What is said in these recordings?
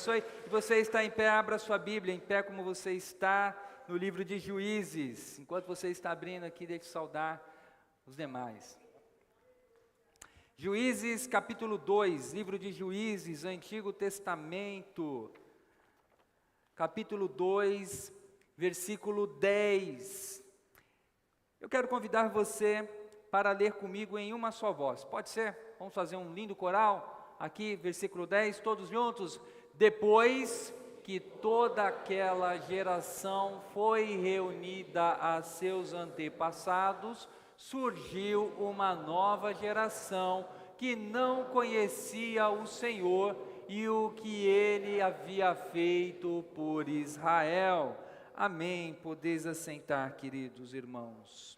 abençoe. Se você está em pé, abra sua Bíblia em pé como você está no livro de Juízes. Enquanto você está abrindo aqui, deixe eu saudar os demais. Juízes capítulo 2, livro de Juízes, Antigo Testamento, capítulo 2, versículo 10. Eu quero convidar você para ler comigo em uma só voz, pode ser? Vamos fazer um lindo coral, aqui versículo 10, todos juntos. Depois que toda aquela geração foi reunida a seus antepassados, surgiu uma nova geração que não conhecia o Senhor e o que Ele havia feito por Israel. Amém. Podeis assentar, queridos irmãos.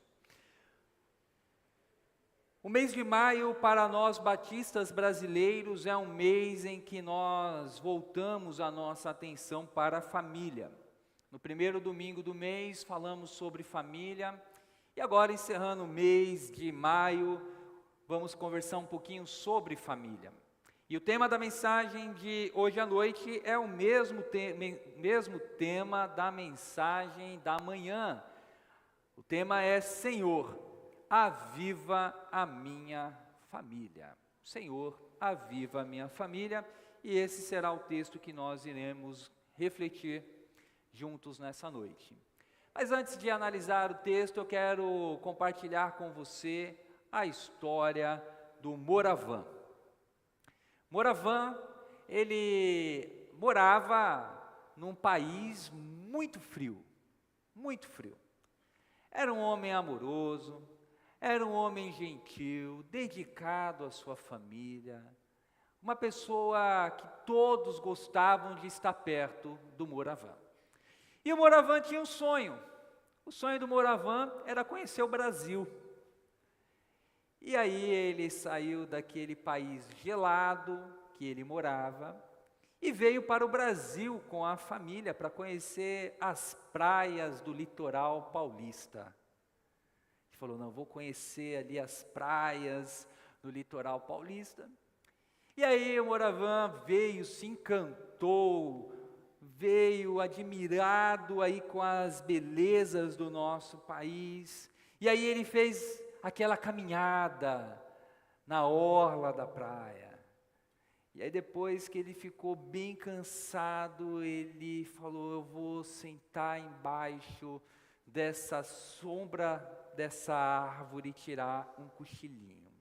O mês de maio para nós batistas brasileiros é um mês em que nós voltamos a nossa atenção para a família. No primeiro domingo do mês falamos sobre família e agora encerrando o mês de maio, vamos conversar um pouquinho sobre família. E o tema da mensagem de hoje à noite é o mesmo tema da mensagem da manhã. O tema é Senhor, aviva a minha família. Senhor, aviva a minha família. E esse será o texto que nós iremos refletir juntos nessa noite. Mas antes de analisar o texto, eu quero compartilhar com você a história do Moravã. Moravã, ele morava num país muito frio, muito frio. Era um homem amoroso, era um homem gentil, dedicado à sua família, uma pessoa que todos gostavam de estar perto do Moravã. E o Moravã tinha um sonho. O sonho do Moravã era conhecer o Brasil. E aí ele saiu daquele país gelado que ele morava e veio para o Brasil com a família para conhecer as praias do litoral paulista. Ele falou, não, vou conhecer ali as praias do litoral paulista. E aí o Moravã veio, se encantou, veio admirado aí com as belezas do nosso país. E aí ele fez aquela caminhada na orla da praia. E aí depois que ele ficou bem cansado, ele falou, eu vou sentar embaixo dessa sombra dessa árvore e tirar um cochilinho.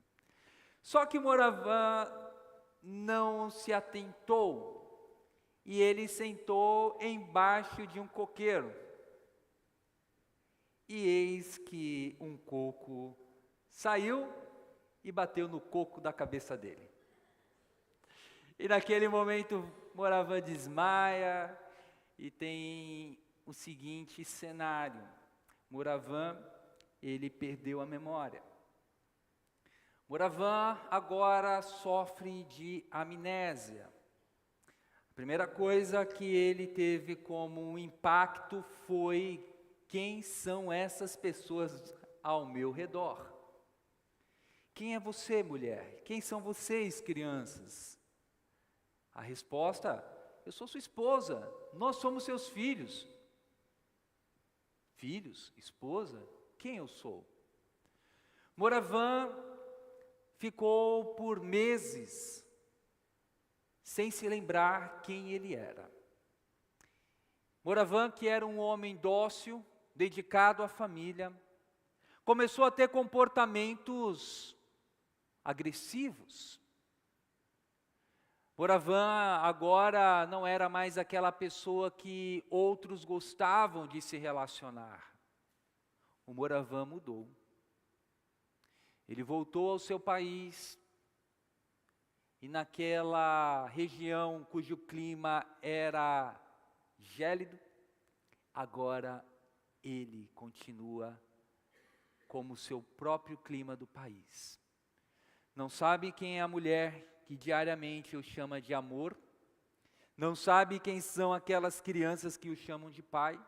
Só que Moravã não se atentou e ele sentou embaixo de um coqueiro. E eis que um coco saiu e bateu no coco da cabeça dele. E naquele momento Moravã desmaia e tem o seguinte cenário. Moravã, ele perdeu a memória. Moravã agora sofre de amnésia. A primeira coisa que ele teve como um impacto foi: quem são essas pessoas ao meu redor? Quem é você, mulher? Quem são vocês, crianças? A resposta: eu sou sua esposa, nós somos seus filhos. Filhos? Esposa? Quem eu sou? Moravã ficou por meses sem se lembrar quem ele era. Moravã, que era um homem dócil, dedicado à família, começou a ter comportamentos agressivos. Moravã agora não era mais aquela pessoa que outros gostavam de se relacionar. O Moravã mudou. Ele voltou ao seu país e naquela região cujo clima era gélido, agora ele continua como o seu próprio clima do país. Não sabe quem é a mulher que diariamente o chama de amor, não sabe quem são aquelas crianças que o chamam de pai.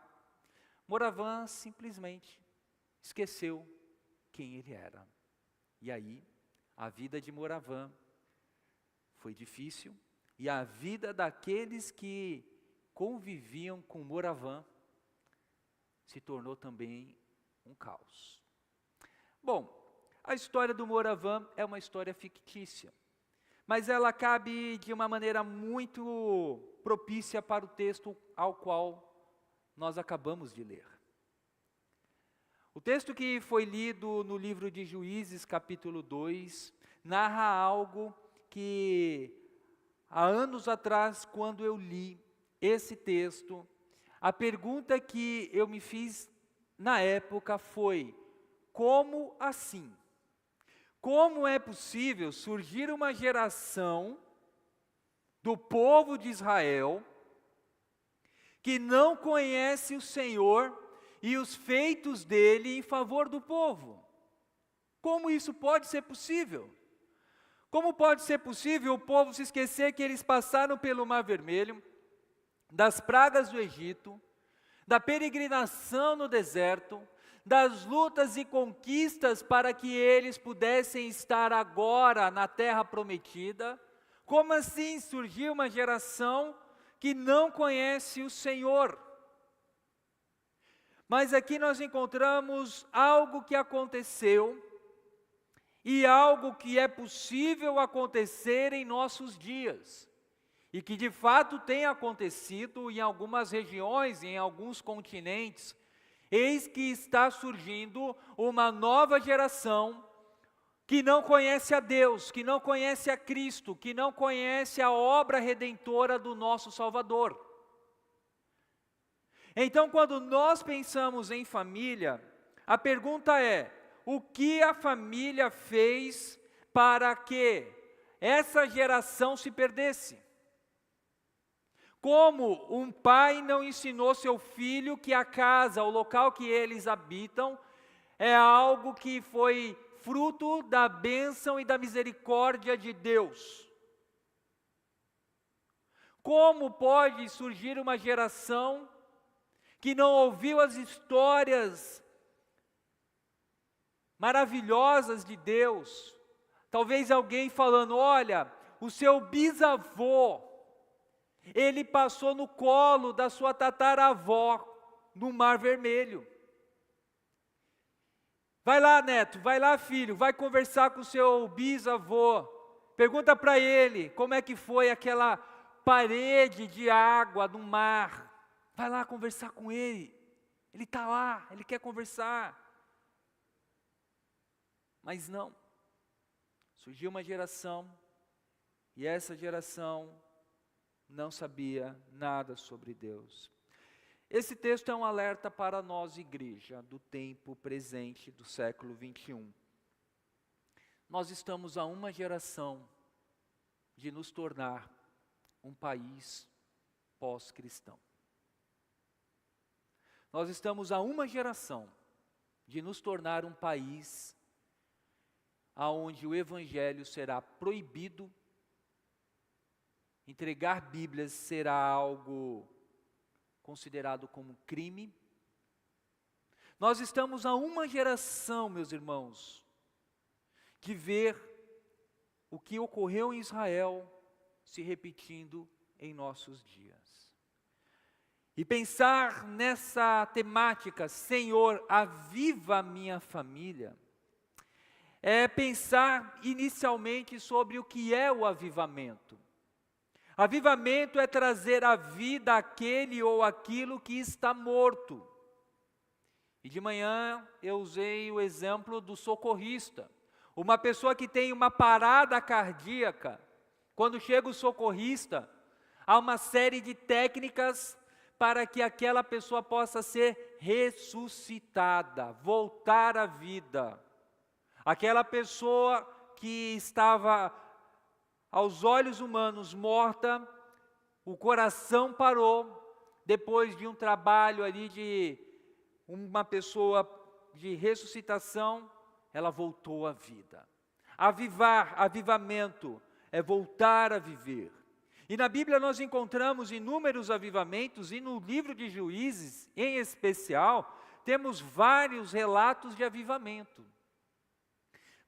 Moravã simplesmente esqueceu quem ele era. E aí, a vida de Moravã foi difícil, e a vida daqueles que conviviam com Moravã se tornou também um caos. Bom, a história do Moravã é uma história fictícia, mas ela cabe de uma maneira muito propícia para o texto ao qual nós acabamos de ler. O texto que foi lido no livro de Juízes, capítulo 2, narra algo que há anos atrás, quando eu li esse texto, a pergunta que eu me fiz na época foi: como assim? Como é possível surgir uma geração do povo de Israel que não conhece o Senhor e os feitos dele em favor do povo? Como isso pode ser possível? Como pode ser possível o povo se esquecer que eles passaram pelo Mar Vermelho, das pragas do Egito, da peregrinação no deserto, das lutas e conquistas para que eles pudessem estar agora na terra prometida? Como assim surgiu uma geração que não conhece o Senhor? Mas aqui nós encontramos algo que aconteceu e algo que é possível acontecer em nossos dias. E que de fato tem acontecido em algumas regiões, em alguns continentes. Eis que está surgindo uma nova geração que não conhece a Deus, que não conhece a Cristo, que não conhece a obra redentora do nosso Salvador. Então, quando nós pensamos em família, a pergunta é: o que a família fez para que essa geração se perdesse? Como um pai não ensinou seu filho que a casa, o local que eles habitam, é algo que foi fruto da bênção e da misericórdia de Deus? Como pode surgir uma geração que não ouviu as histórias maravilhosas de Deus? Talvez alguém falando: olha, o seu bisavô, ele passou no colo da sua tataravó no Mar Vermelho. Vai lá, neto, vai lá, filho, vai conversar com o seu bisavô. Pergunta para ele como é que foi aquela parede de água no mar. Vai lá conversar com ele. Ele está lá, ele quer conversar. Mas não. Surgiu uma geração, e essa geração não sabia nada sobre Deus. Esse texto é um alerta para nós, igreja, do tempo presente do século 21. Nós estamos a uma geração de nos tornar um país pós-cristão. Nós estamos a uma geração de nos tornar um país onde o evangelho será proibido. Entregar Bíblias será algo considerado como crime. Nós estamos a uma geração, meus irmãos, de ver o que ocorreu em Israel se repetindo em nossos dias. E pensar nessa temática, Senhor, aviva a minha família, é pensar inicialmente sobre o que é o avivamento. Avivamento é trazer à vida aquele ou aquilo que está morto. E de manhã eu usei o exemplo do socorrista. Uma pessoa que tem uma parada cardíaca, quando chega o socorrista, há uma série de técnicas para que aquela pessoa possa ser ressuscitada, voltar à vida. Aquela pessoa que estava aos olhos humanos morta, o coração parou, depois de um trabalho ali de uma pessoa de ressuscitação, ela voltou à vida. Avivamento é voltar a viver. E na Bíblia nós encontramos inúmeros avivamentos, e no livro de Juízes, em especial, temos vários relatos de avivamento.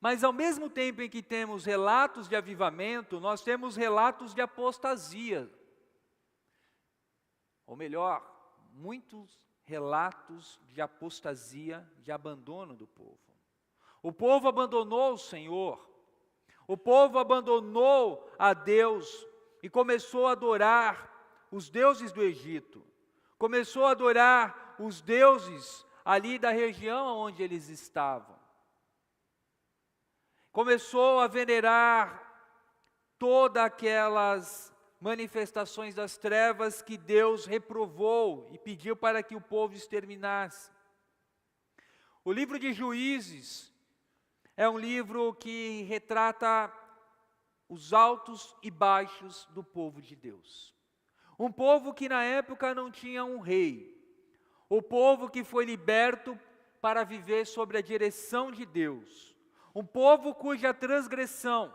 Mas ao mesmo tempo em que temos relatos de avivamento, nós temos relatos de apostasia. Ou melhor, muitos relatos de apostasia, de abandono do povo. O povo abandonou o Senhor. O povo abandonou a Deus e começou a adorar os deuses do Egito. Começou a adorar os deuses ali da região onde eles estavam. Começou a venerar todas aquelas manifestações das trevas que Deus reprovou e pediu para que o povo exterminasse. O livro de Juízes é um livro que retrata os altos e baixos do povo de Deus. Um povo que na época não tinha um rei. O povo que foi liberto para viver sob a direção de Deus. Um povo cuja transgressão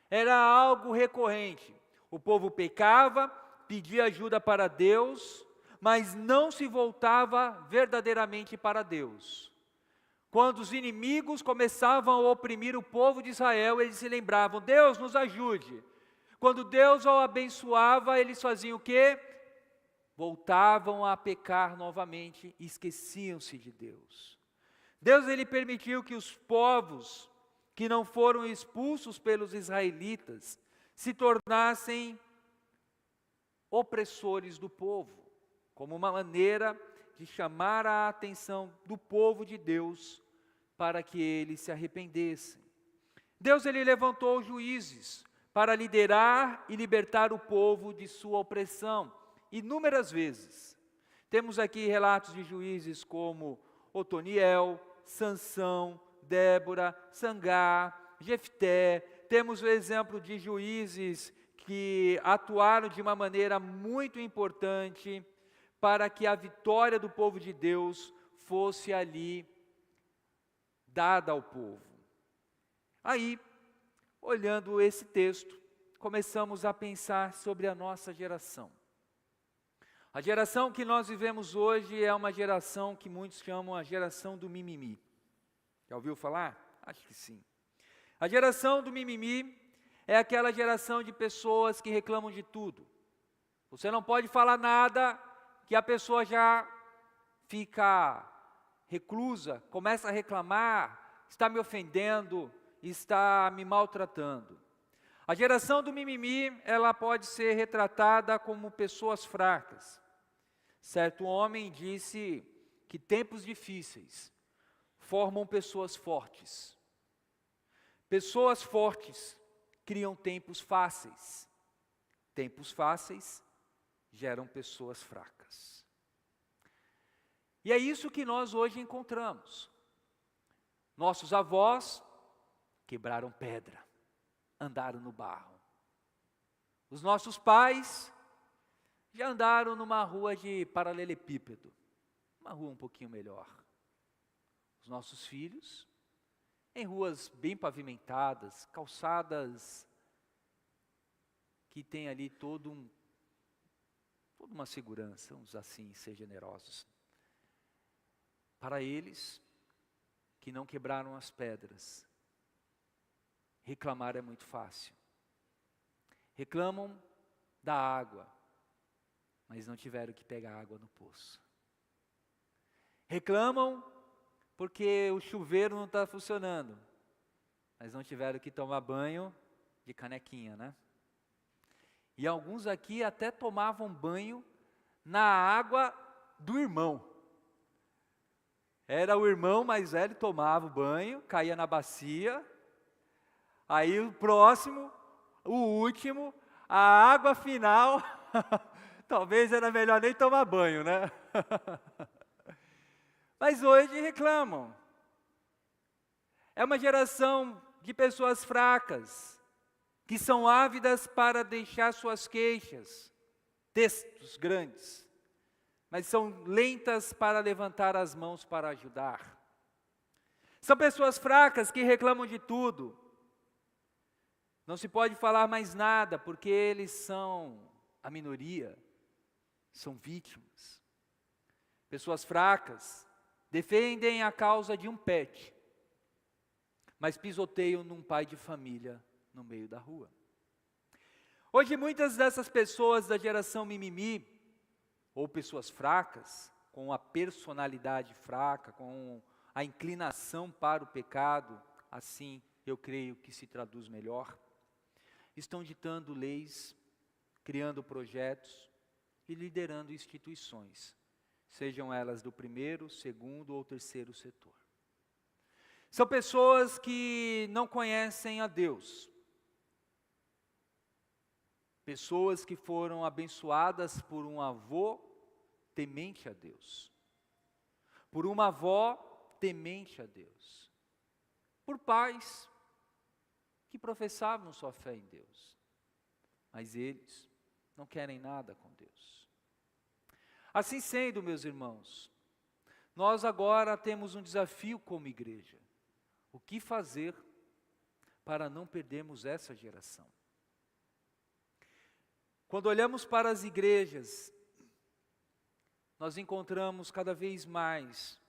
era algo recorrente. O povo pecava, pedia ajuda para Deus, mas não se voltava verdadeiramente para Deus. Quando os inimigos começavam a oprimir o povo de Israel, eles se lembravam: Deus nos ajude. Quando Deus o abençoava, eles faziam o quê? Voltavam a pecar novamente e esqueciam-se de Deus. Deus ele permitiu que os povos que não foram expulsos pelos israelitas se tornassem opressores do povo, como uma maneira de chamar a atenção do povo de Deus para que eles se arrependessem. Deus ele levantou juízes para liderar e libertar o povo de sua opressão, inúmeras vezes. Temos aqui relatos de juízes como Otoniel, Sansão, Débora, Sangar, Jefté. Temos o exemplo de juízes que atuaram de uma maneira muito importante para que a vitória do povo de Deus fosse ali dada ao povo. Aí, olhando esse texto, começamos a pensar sobre a nossa geração. A geração que nós vivemos hoje é uma geração que muitos chamam a geração do mimimi. Já ouviu falar? Acho que sim. A geração do mimimi é aquela geração de pessoas que reclamam de tudo. Você não pode falar nada que a pessoa já fica reclusa, começa a reclamar, está me ofendendo, está me maltratando. A geração do mimimi, ela pode ser retratada como pessoas fracas. Certo homem disse que tempos difíceis formam pessoas fortes. Pessoas fortes criam tempos fáceis. Tempos fáceis geram pessoas fracas. E é isso que nós hoje encontramos. Nossos avós quebraram pedra, andaram no barro. Os nossos pais já andaram numa rua de paralelepípedo, uma rua um pouquinho melhor. Os nossos filhos, em ruas bem pavimentadas, calçadas que tem ali toda uma segurança, vamos assim, ser generosos. Para eles, que não quebraram as pedras, reclamar é muito fácil. Reclamam da água, mas não tiveram que pegar água no poço. Reclamam porque o chuveiro não está funcionando, mas não tiveram que tomar banho de canequinha, né? E alguns aqui até tomavam banho na água do irmão. Era o irmão mais velho, tomava o banho, caía na bacia. Aí o próximo, o último, a água final, talvez era melhor nem tomar banho, né? Mas hoje reclamam. É uma geração de pessoas fracas, que são ávidas para deixar suas queixas, textos grandes, mas são lentas para levantar as mãos para ajudar. São pessoas fracas que reclamam de tudo. Não se pode falar mais nada, porque eles são a minoria, são vítimas. Pessoas fracas defendem a causa de um pet, mas pisoteio num pai de família no meio da rua. Hoje muitas dessas pessoas da geração mimimi, ou pessoas fracas, com a personalidade fraca, com a inclinação para o pecado, assim eu creio que se traduz melhor, estão ditando leis, criando projetos e liderando instituições, sejam elas do primeiro, segundo ou terceiro setor. São pessoas que não conhecem a Deus, pessoas que foram abençoadas por um avô temente a Deus, por uma avó temente a Deus, por pais que professavam sua fé em Deus, mas eles não querem nada com Deus. Assim sendo, meus irmãos, nós agora temos um desafio como igreja. O que fazer para não perdermos essa geração? Quando olhamos para as igrejas, nós encontramos cada vez mais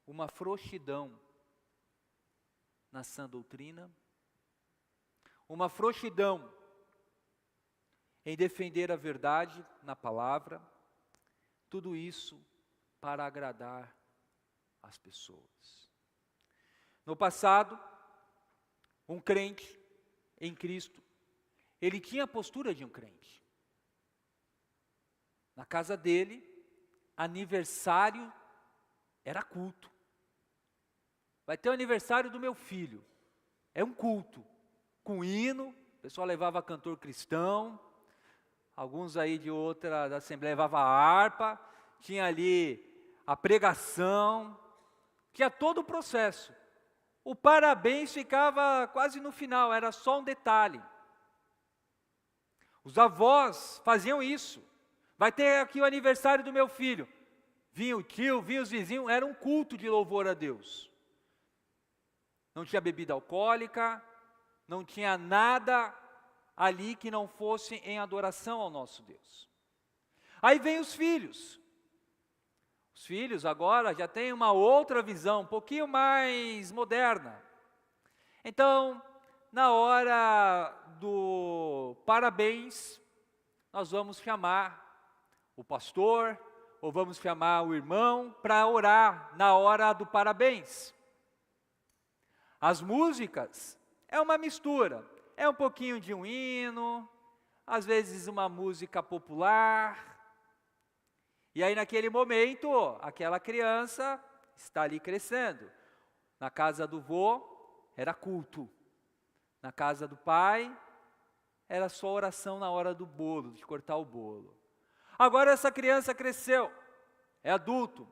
uma frouxidão na sã doutrina, uma frouxidão em defender a verdade na palavra, tudo isso para agradar as pessoas. No passado, um crente em Cristo, ele tinha a postura de um crente. Na casa dele, aniversário era culto. Vai ter o aniversário do meu filho. É um culto, com hino, o pessoal levava cantor cristão, alguns aí de outra da Assembleia levavam a harpa, tinha ali a pregação, tinha todo o processo. O parabéns ficava quase no final, era só um detalhe. Os avós faziam isso. Vai ter aqui o aniversário do meu filho. Vinha o tio, vinha os vizinhos, era um culto de louvor a Deus. Não tinha bebida alcoólica, não tinha nada ali que não fosse em adoração ao nosso Deus. Aí vem os filhos. Os filhos agora já têm uma outra visão, um pouquinho mais moderna. Então, na hora do parabéns, nós vamos chamar o pastor, ou vamos chamar o irmão para orar na hora do parabéns. As músicas é uma mistura, é um pouquinho de um hino, às vezes uma música popular, e aí naquele momento, aquela criança está ali crescendo. Na casa do vô, era culto. Na casa do pai, era só oração na hora do bolo, de cortar o bolo. Agora essa criança cresceu, é adulto.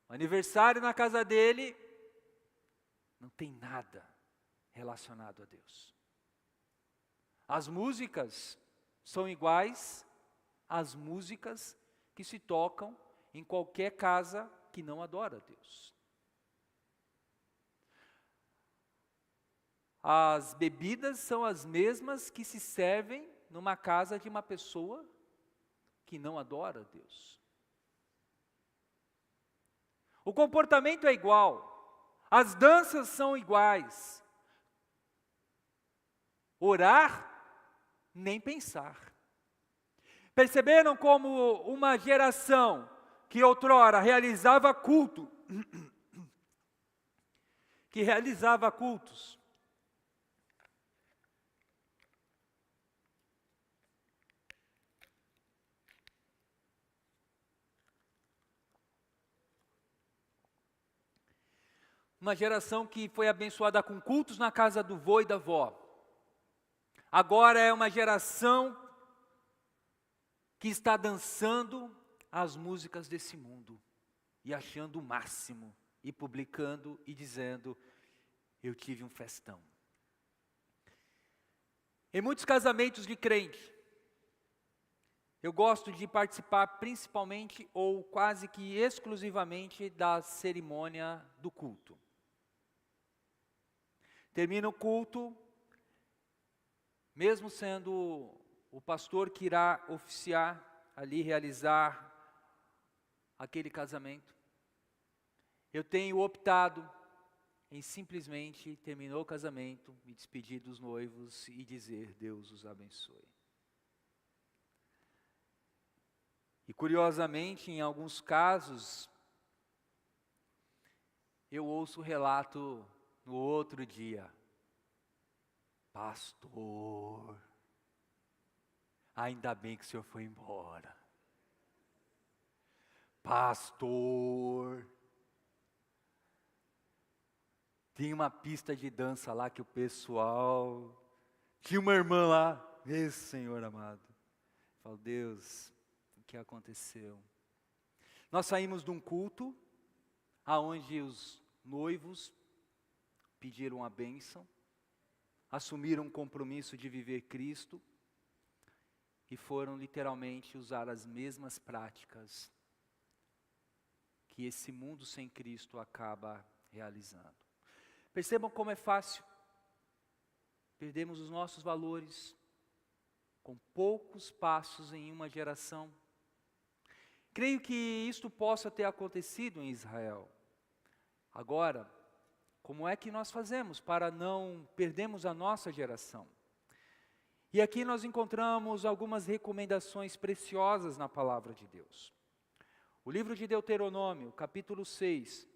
O aniversário na casa dele não tem nada relacionado a Deus. As músicas são iguais às músicas que se tocam em qualquer casa que não adora a Deus. As bebidas são as mesmas que se servem numa casa de uma pessoa que não adora a Deus. O comportamento é igual, as danças são iguais. Orar, nem pensar. Perceberam como uma geração que outrora realizava culto, que realizava cultos, uma geração que foi abençoada com cultos na casa do vô e da vó. Agora é uma geração que está dançando as músicas desse mundo e achando o máximo, e publicando e dizendo, eu tive um festão. Em muitos casamentos de crente, eu gosto de participar principalmente ou quase que exclusivamente da cerimônia do culto. Termina o culto, mesmo sendo o pastor que irá oficiar ali, realizar aquele casamento, eu tenho optado em simplesmente terminou o casamento, me despedir dos noivos e dizer: Deus os abençoe. E curiosamente, em alguns casos, eu ouço o relato no outro dia: pastor, ainda bem que o senhor foi embora. Pastor, tem uma pista de dança lá que o pessoal... Tinha uma irmã lá, esse Senhor amado. Eu falo: Deus, o que aconteceu? Nós saímos de um culto, aonde os noivos pediram a bênção, assumiram o compromisso de viver Cristo, e foram literalmente usar as mesmas práticas que esse mundo sem Cristo acaba realizando. Percebam como é fácil. Perdemos os nossos valores com poucos passos em uma geração. Creio que isto possa ter acontecido em Israel. Agora, como é que nós fazemos para não perdermos a nossa geração? E aqui nós encontramos algumas recomendações preciosas na palavra de Deus. O livro de Deuteronômio, capítulo 6,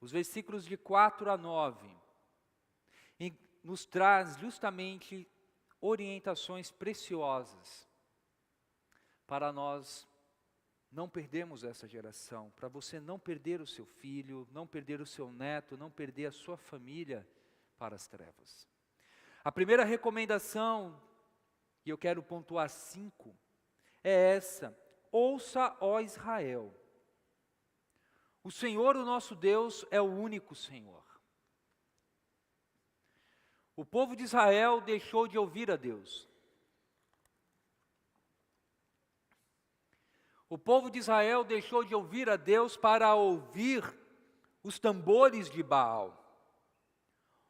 os versículos de 4 a 9, nos traz justamente orientações preciosas para nós não perdermos essa geração, para você não perder o seu filho, não perder o seu neto, não perder a sua família para as trevas. A primeira recomendação, e eu quero pontuar 5, é essa: ouça, ó Israel, o Senhor, o nosso Deus, é o único Senhor. O povo de Israel deixou de ouvir a Deus. O povo de Israel deixou de ouvir a Deus para ouvir os tambores de Baal.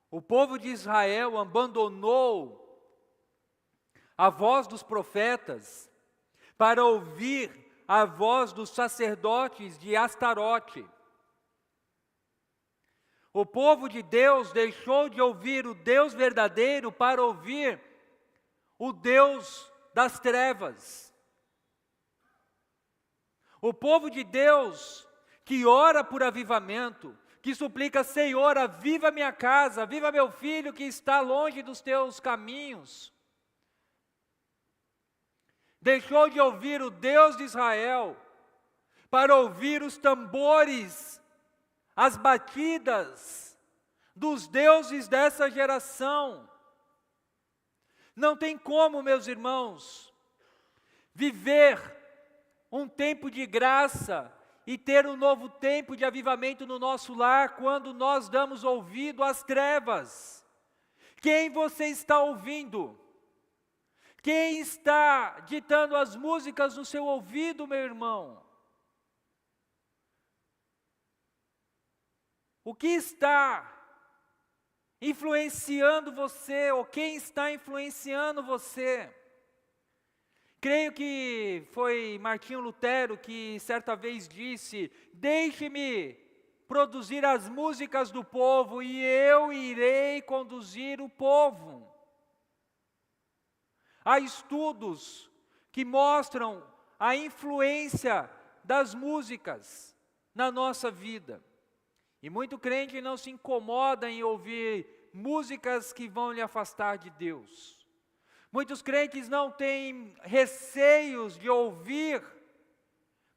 O povo de Israel abandonou a voz dos profetas para ouvir a voz dos sacerdotes de Astarote. O povo de Deus deixou de ouvir o Deus verdadeiro para ouvir o Deus das trevas. O povo de Deus que ora por avivamento, que suplica: Senhor, aviva minha casa, aviva meu filho que está longe dos teus caminhos. Deixou de ouvir o Deus de Israel para ouvir os tambores, as batidas dos deuses dessa geração. Não tem como, meus irmãos, viver um tempo de graça e ter um novo tempo de avivamento no nosso lar quando nós damos ouvido às trevas. Quem você está ouvindo? Quem está ditando as músicas no seu ouvido, meu irmão? O que está influenciando você, ou quem está influenciando você? Creio que foi Martinho Lutero que certa vez disse: deixe-me produzir as músicas do povo e eu irei conduzir o povo. Há estudos que mostram a influência das músicas na nossa vida. E muito crente não se incomoda em ouvir músicas que vão lhe afastar de Deus. Muitos crentes não têm receios de ouvir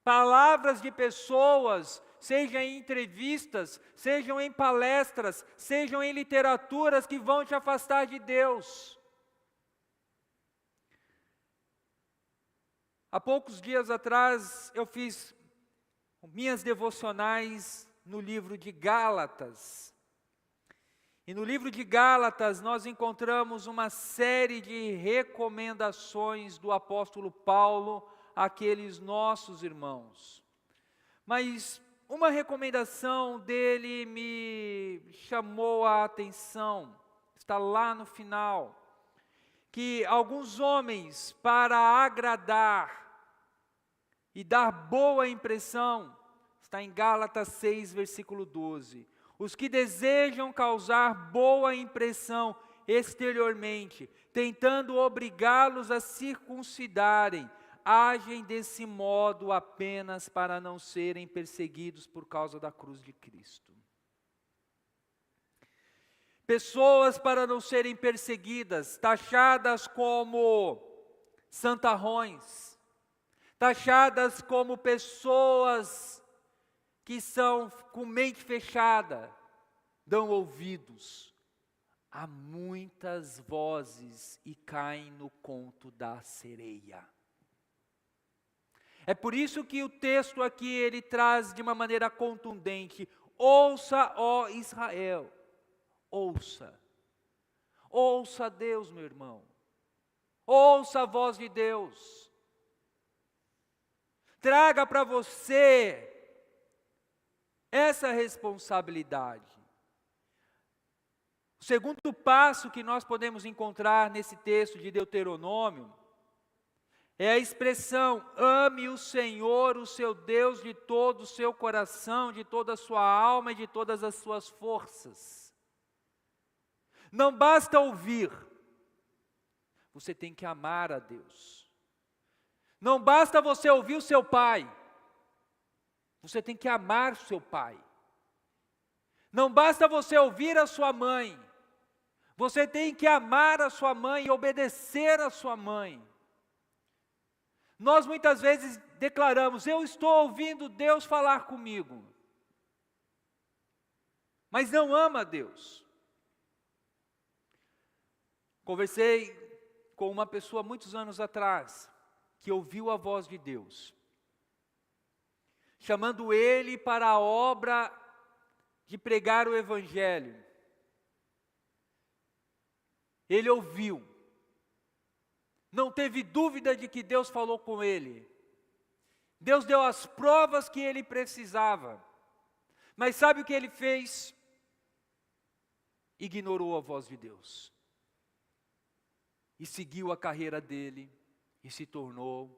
palavras de pessoas, seja em entrevistas, sejam em palestras, sejam em literaturas que vão te afastar de Deus. Há poucos dias atrás eu fiz minhas devocionais no livro de Gálatas. E no livro de Gálatas nós encontramos uma série de recomendações do apóstolo Paulo àqueles nossos irmãos. Mas uma recomendação dele me chamou a atenção, está lá no final, que alguns homens, para agradar e dar boa impressão, Está em Gálatas 6, versículo 12. Os que desejam causar boa impressão exteriormente, tentando obrigá-los a circuncidarem, agem desse modo apenas para não serem perseguidos por causa da cruz de Cristo. Pessoas para não serem perseguidas, taxadas como santarrões, taxadas como pessoas que são com mente fechada, dão ouvidos a muitas vozes e caem no conto da sereia. É por isso que o texto aqui ele traz de uma maneira contundente: ouça, ó Israel, ouça. Ouça Deus, meu irmão. Ouça a voz de Deus. Traga para você essa responsabilidade. O segundo passo que nós podemos encontrar nesse texto de Deuteronômio é a expressão: ame o Senhor, o seu Deus, de todo o seu coração, de toda a sua alma e de todas as suas forças. Não basta ouvir, você tem que amar a Deus. Não basta você ouvir o seu pai, você tem que amar o seu pai. Não basta você ouvir a sua mãe, você tem que amar a sua mãe e obedecer a sua mãe. Nós muitas vezes declaramos: eu estou ouvindo Deus falar comigo, mas não ama a Deus. Conversei com uma pessoa muitos anos atrás, que ouviu a voz de Deus, chamando ele para a obra de pregar o Evangelho. Ele ouviu, não teve dúvida de que Deus falou com ele. Deus deu as provas que ele precisava. Mas sabe o que ele fez? Ignorou a voz de Deus. E seguiu a carreira dele e se tornou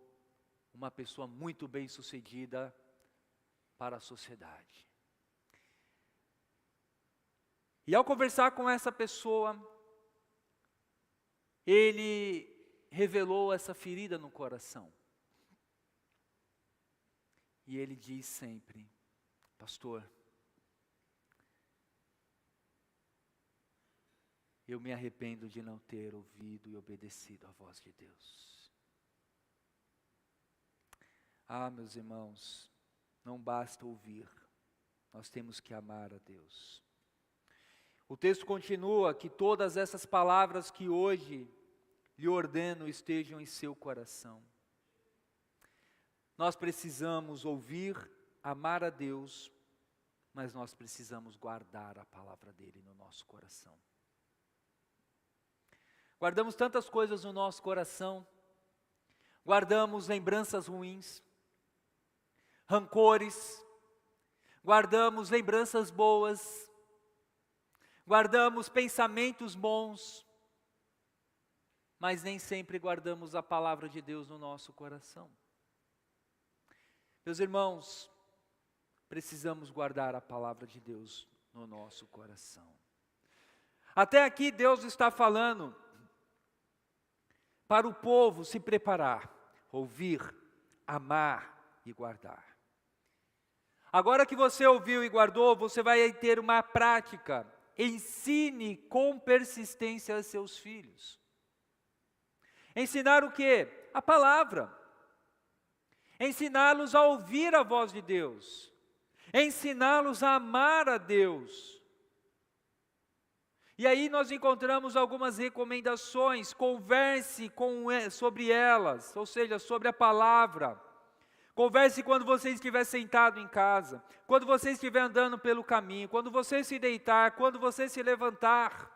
uma pessoa muito bem-sucedida para a sociedade. E ao conversar com essa pessoa, ele revelou essa ferida no coração. E ele diz sempre: pastor, eu me arrependo de não ter ouvido e obedecido a voz de Deus. Ah, meus irmãos, não basta ouvir, nós temos que amar a Deus. O texto continua que todas essas palavras que hoje lhe ordeno estejam em seu coração. Nós precisamos ouvir, amar a Deus, mas nós precisamos guardar a palavra dele no nosso coração. Guardamos tantas coisas no nosso coração, guardamos lembranças ruins, rancores, guardamos lembranças boas, guardamos pensamentos bons, mas nem sempre guardamos a palavra de Deus no nosso coração. Meus irmãos, precisamos guardar a palavra de Deus no nosso coração. Até aqui Deus está falando para o povo se preparar, ouvir, amar e guardar. Agora que você ouviu e guardou, você vai ter uma prática. Ensine com persistência a seus filhos. Ensinar o quê? A palavra. Ensiná-los a ouvir a voz de Deus. Ensiná-los a amar a Deus. E aí nós encontramos algumas recomendações, converse sobre elas, ou seja, sobre a palavra. Converse quando você estiver sentado em casa, quando você estiver andando pelo caminho, quando você se deitar, quando você se levantar.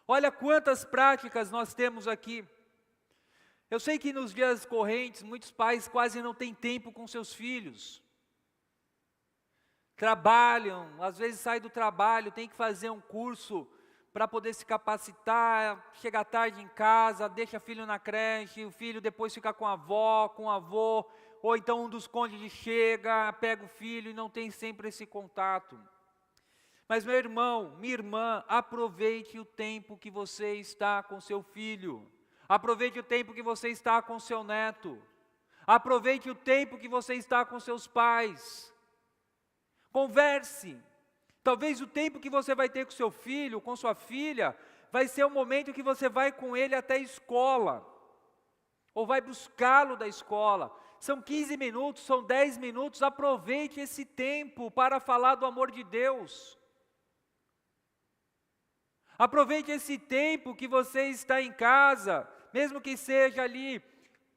Olha quantas práticas nós temos aqui. Eu sei que nos dias correntes, muitos pais quase não têm tempo com seus filhos. Trabalham, às vezes sai do trabalho, tem que fazer um curso para poder se capacitar, chega tarde em casa, deixa filho na creche, o filho depois fica com a avó, com o avô, ou então um dos cônjuges chega, pega o filho e não tem sempre esse contato. Mas meu irmão, minha irmã, aproveite o tempo que você está com seu filho, aproveite o tempo que você está com seu neto, aproveite o tempo que você está com seus pais, converse. Talvez o tempo que você vai ter com seu filho, com sua filha, vai ser o momento que você vai com ele até a escola, ou vai buscá-lo da escola. São 15 minutos, são 10 minutos, aproveite esse tempo para falar do amor de Deus. Aproveite esse tempo que você está em casa, mesmo que seja ali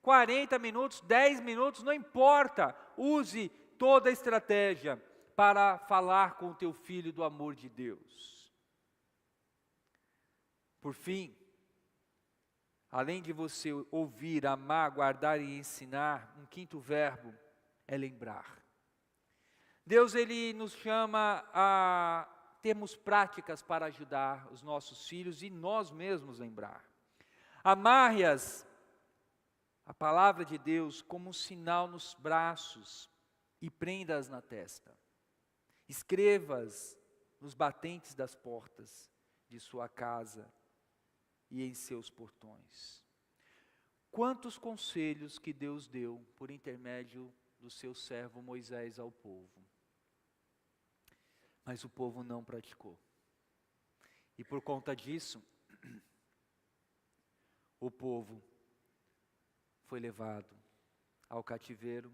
40 minutos, 10 minutos, não importa, use toda a estratégia para falar com o teu filho do amor de Deus. Por fim, além de você ouvir, amar, guardar e ensinar, um quinto verbo é lembrar. Deus, Ele nos chama a termos práticas para ajudar os nossos filhos e nós mesmos lembrar. Amarre-as, a palavra de Deus, como um sinal nos braços e prenda-as na testa. Escreva-as nos batentes das portas de sua casa e em seus portões. Quantos conselhos que Deus deu por intermédio do seu servo Moisés ao povo. Mas o povo não praticou. E por conta disso, o povo foi levado ao cativeiro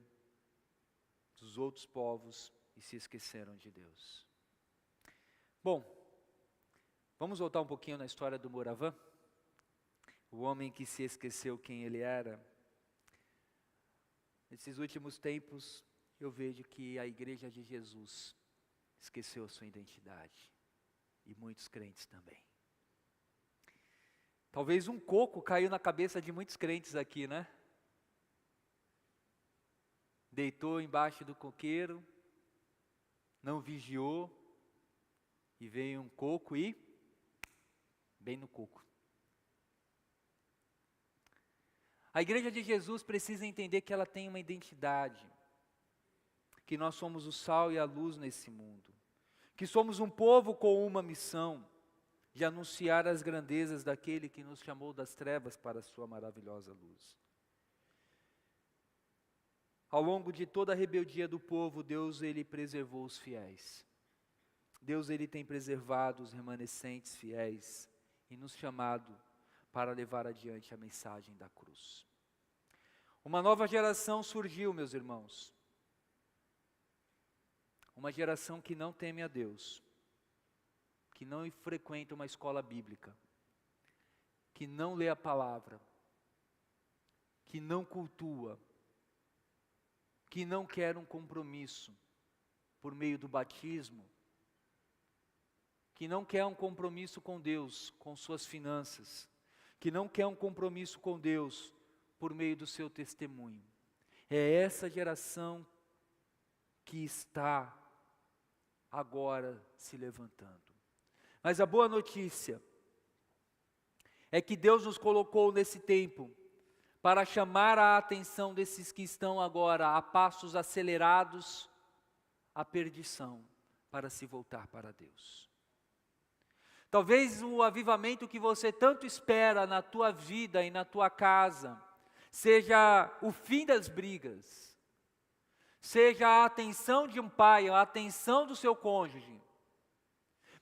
dos outros povos e se esqueceram de Deus. Bom, vamos voltar um pouquinho na história do Moravã? O homem que se esqueceu quem ele era. Nesses últimos tempos, eu vejo que a igreja de Jesus esqueceu a sua identidade. E muitos crentes também. Talvez um coco caiu na cabeça de muitos crentes aqui, né? Deitou embaixo do coqueiro, não vigiou, e veio um coco e bem no coco. A igreja de Jesus precisa entender que ela tem uma identidade, que nós somos o sal e a luz nesse mundo, que somos um povo com uma missão, de anunciar as grandezas daquele que nos chamou das trevas para a sua maravilhosa luz. Ao longo de toda a rebeldia do povo, Deus, Ele preservou os fiéis. Deus, Ele tem preservado os remanescentes fiéis e nos chamado para levar adiante a mensagem da cruz. Uma nova geração surgiu, meus irmãos. Uma geração que não teme a Deus, que não frequenta uma escola bíblica, que não lê a palavra, que não cultua, que não quer um compromisso por meio do batismo, que não quer um compromisso com Deus, com suas finanças, que não quer um compromisso com Deus por meio do seu testemunho. É essa geração que está agora se levantando. Mas a boa notícia é que Deus nos colocou nesse tempo para chamar a atenção desses que estão agora a passos acelerados à perdição, para se voltar para Deus. Talvez o avivamento que você tanto espera na tua vida e na tua casa seja o fim das brigas, seja a atenção de um pai, a atenção do seu cônjuge.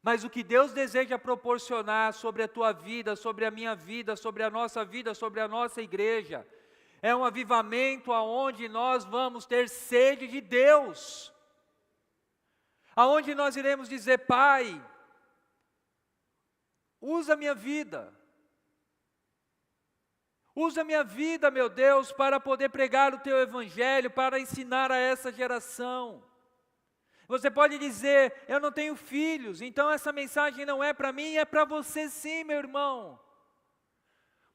Mas o que Deus deseja proporcionar sobre a tua vida, sobre a minha vida, sobre a nossa igreja, é um avivamento aonde nós vamos ter sede de Deus. Aonde nós iremos dizer: Pai, usa a minha vida. Usa a minha vida, meu Deus, para poder pregar o teu evangelho, para ensinar a essa geração. Você pode dizer: eu não tenho filhos, então essa mensagem não é para mim, é para você sim, meu irmão.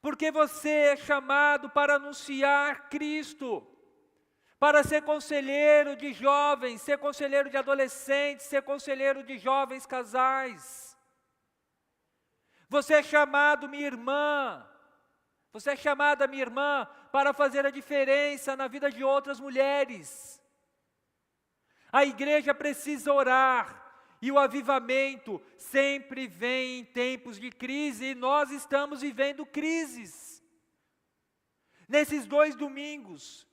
Porque você é chamado para anunciar Cristo, para ser conselheiro de jovens, ser conselheiro de adolescentes, ser conselheiro de jovens casais. Você é chamado, minha irmã, você é chamada, minha irmã, para fazer a diferença na vida de outras mulheres. A igreja precisa orar, e o avivamento sempre vem em tempos de crise, e nós estamos vivendo crises. Nesses 2 domingos,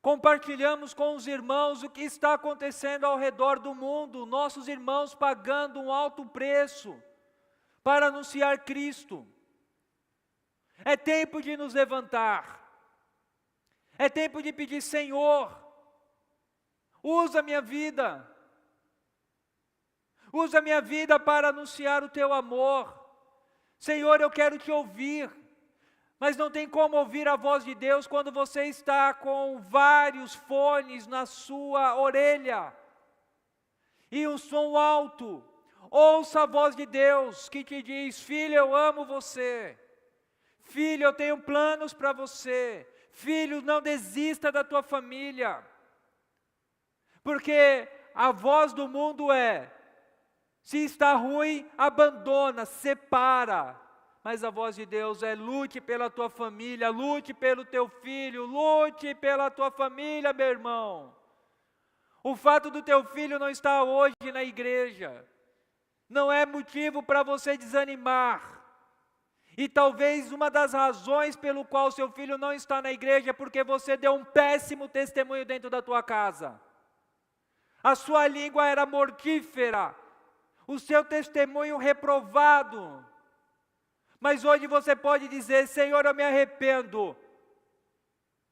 compartilhamos com os irmãos o que está acontecendo ao redor do mundo, nossos irmãos pagando um alto preço para anunciar Cristo. É tempo de nos levantar, é tempo de pedir: Senhor, usa a minha vida para anunciar o Teu amor. Senhor, eu quero Te ouvir, mas não tem como ouvir a voz de Deus quando você está com vários fones na sua orelha, e um som alto. Ouça a voz de Deus que te diz: filho, eu amo você. Filho, eu tenho planos para você. Filho, não desista da tua família. Porque a voz do mundo é: se está ruim, abandona, separa. Mas a voz de Deus é: lute pela tua família, lute pelo teu filho, lute pela tua família, meu irmão. O fato do teu filho não estar hoje na igreja não é motivo para você desanimar. E talvez uma das razões pelo qual seu filho não está na igreja é porque você deu um péssimo testemunho dentro da tua casa. A sua língua era mortífera, o seu testemunho reprovado. Mas hoje você pode dizer: Senhor, eu me arrependo.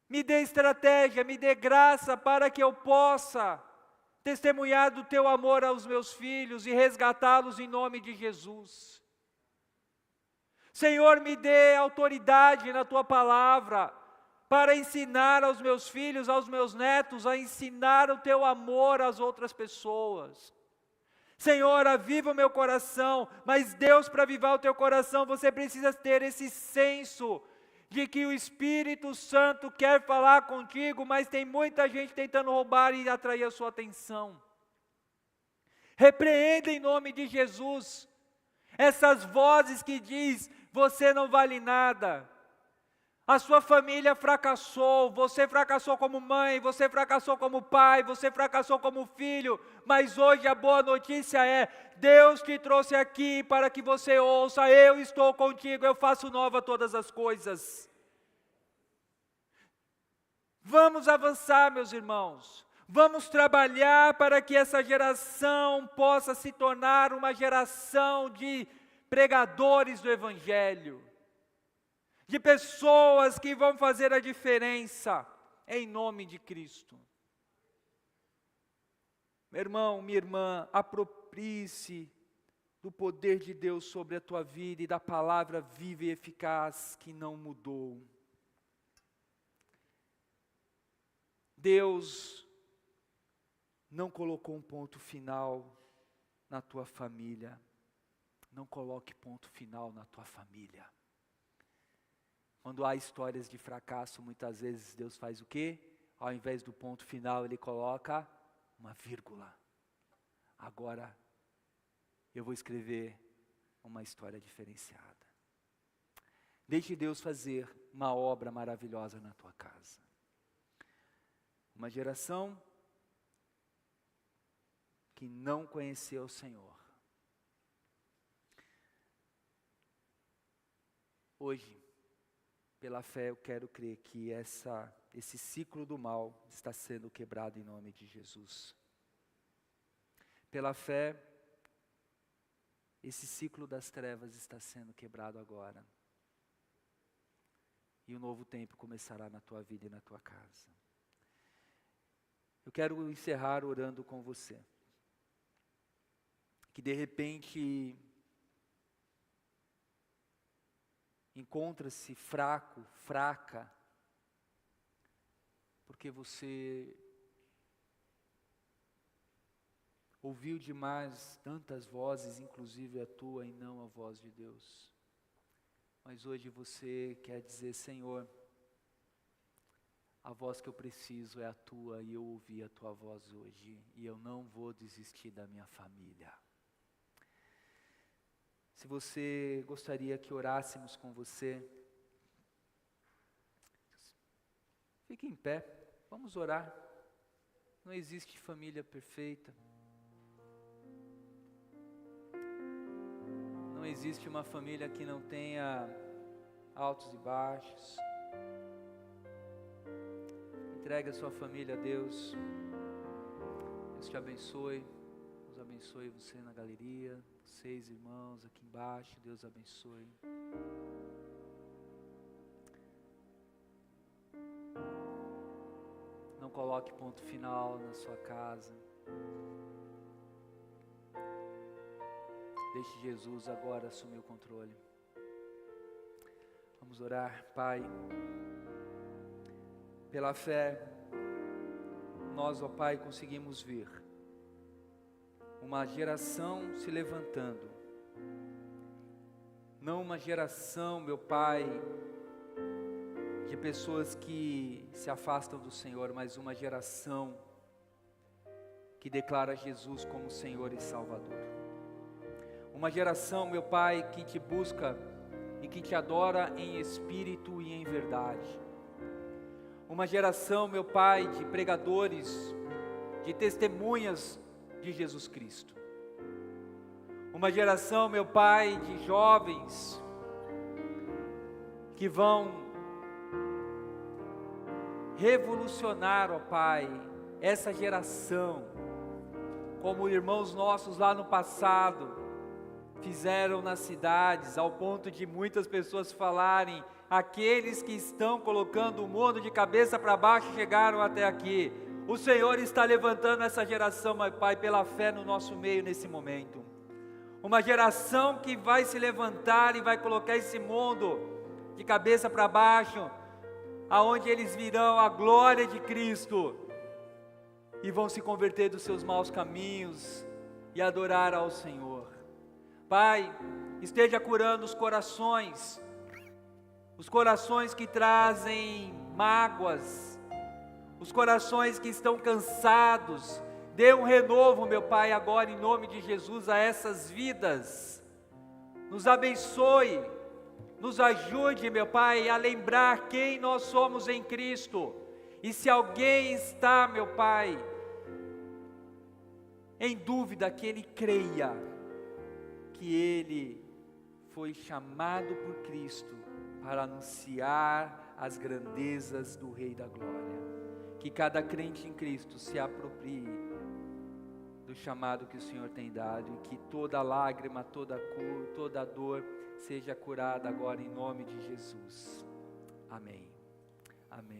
Me dê estratégia, me dê graça para que eu possa testemunhar do Teu amor aos meus filhos e resgatá-los em nome de Jesus. Senhor, me dê autoridade na Tua palavra para ensinar aos meus filhos, aos meus netos, a ensinar o Teu amor às outras pessoas. Senhor, aviva o meu coração, mas Deus, para avivar o teu coração, você precisa ter esse senso de que o Espírito Santo quer falar contigo, mas tem muita gente tentando roubar e atrair a sua atenção. Repreenda em nome de Jesus essas vozes que diz: você não vale nada. A sua família fracassou, você fracassou como mãe, você fracassou como pai, você fracassou como filho, mas hoje a boa notícia é: Deus te trouxe aqui para que você ouça: eu estou contigo, eu faço nova todas as coisas. Vamos avançar, meus irmãos, vamos trabalhar para que essa geração possa se tornar uma geração de pregadores do Evangelho, de pessoas que vão fazer a diferença, em nome de Cristo. Meu irmão, minha irmã, aproprie-se do poder de Deus sobre a tua vida e da palavra viva e eficaz que não mudou. Deus não colocou um ponto final na tua família. Não coloque ponto final na tua família. Quando há histórias de fracasso, muitas vezes Deus faz o quê? Ao invés do ponto final, Ele coloca uma vírgula. Agora, eu vou escrever uma história diferenciada. Deixe Deus fazer uma obra maravilhosa na tua casa. Uma geração que não conheceu o Senhor. Hoje, pela fé, eu quero crer que esse ciclo do mal está sendo quebrado em nome de Jesus. Pela fé, esse ciclo das trevas está sendo quebrado agora. E um novo tempo começará na tua vida e na tua casa. Eu quero encerrar orando com você. Que de repente encontra-se fraco, fraca, porque você ouviu demais tantas vozes, inclusive a tua e não a voz de Deus. Mas hoje você quer dizer: Senhor, a voz que eu preciso é a tua, e eu ouvi a tua voz hoje, e eu não vou desistir da minha família. Se você gostaria que orássemos com você, fique em pé, vamos orar. Não existe família perfeita. Não existe uma família que não tenha altos e baixos. Entregue a sua família a Deus. Deus te abençoe. Deus abençoe você na galeria. Vocês, irmãos, aqui embaixo. Deus abençoe. Não coloque ponto final na sua casa. Deixe Jesus agora assumir o controle. Vamos orar. Pai, pela fé, nós, ó Pai, conseguimos ver uma geração se levantando. Não uma geração, meu Pai, de pessoas que se afastam do Senhor, mas uma geração que declara Jesus como Senhor e Salvador. Uma geração, meu Pai, que te busca e que te adora em espírito e em verdade. Uma geração, meu Pai, de pregadores, de testemunhas de Jesus Cristo. Uma geração, meu Pai, de jovens que vão revolucionar, ó Pai, essa geração, como irmãos nossos lá no passado fizeram nas cidades, ao ponto de muitas pessoas falarem: aqueles que estão colocando o mundo de cabeça para baixo chegaram até aqui. O Senhor está levantando essa geração, meu Pai, pela fé no nosso meio nesse momento. Uma geração que vai se levantar e vai colocar esse mundo de cabeça para baixo, aonde eles virão a glória de Cristo e vão se converter dos seus maus caminhos e adorar ao Senhor. Pai, esteja curando os corações que trazem mágoas, os corações que estão cansados. Dê um renovo, meu Pai, agora em nome de Jesus a essas vidas. Nos abençoe, nos ajude, meu Pai, a lembrar quem nós somos em Cristo. E se alguém está, meu Pai, em dúvida, que ele creia que ele foi chamado por Cristo para anunciar as grandezas do Rei da Glória. Que cada crente em Cristo se aproprie do chamado que o Senhor tem dado, e que toda lágrima, toda dor seja curada agora em nome de Jesus. Amém. Amém.